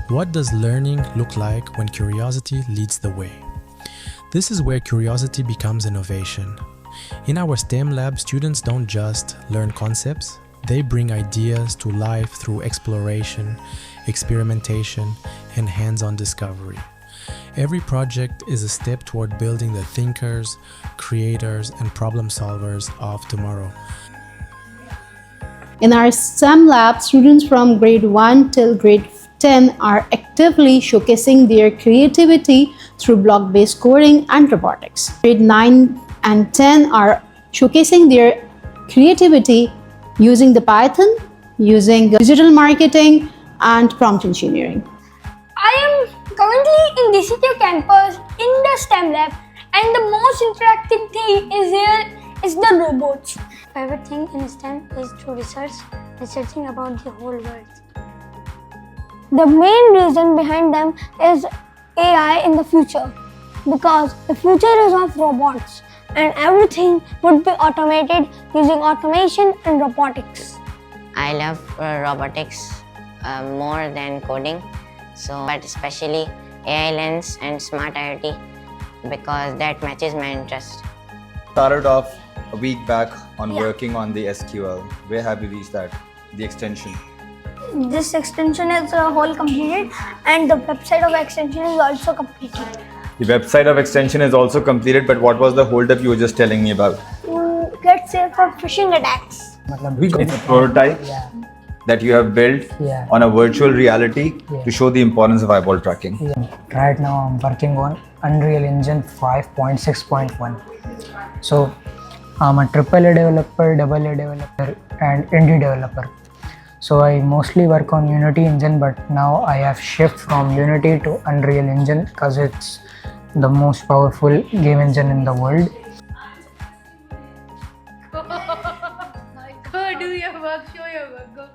What does learning look like when curiosity leads the way? This is where curiosity becomes innovation. In our STEM lab, students don't just learn concepts, they bring ideas to life through exploration, experimentation, and hands-on discovery. Every project is a step toward building the thinkers, creators, and problem solvers of tomorrow. In our STEM lab, students from grade 1 till grade 10 are actively showcasing their creativity through block-based coding and robotics. Grade 9 and 10 are showcasing their creativity using the Python, using digital marketing, and prompt engineering. I am currently in DCTU campus in the STEM lab, and the most interactive thing is the robots. Favorite thing in STEM is to researching about the whole world. The main reason behind them is AI in the future, because the future is of robots and everything would be automated using automation and robotics. I love robotics more than coding, but especially AI lens and smart IoT because that matches my interest. Started off a week back on working on the SQL. Where have you reached that? The extension? This extension is whole completed, and the website of extension is also completed. The website of extension is also completed, but what was the holdup you were just telling me about? To get safe from phishing attacks. It's a prototype that you have built on a virtual reality to show the importance of eyeball tracking. Right now I'm working on Unreal Engine 5.6.1. So I'm a AAA developer, AA developer and indie developer. So I mostly work on Unity engine, but now I have shifted from Unity to Unreal Engine because it's the most powerful game engine in the world. Go do your work, show your work, go.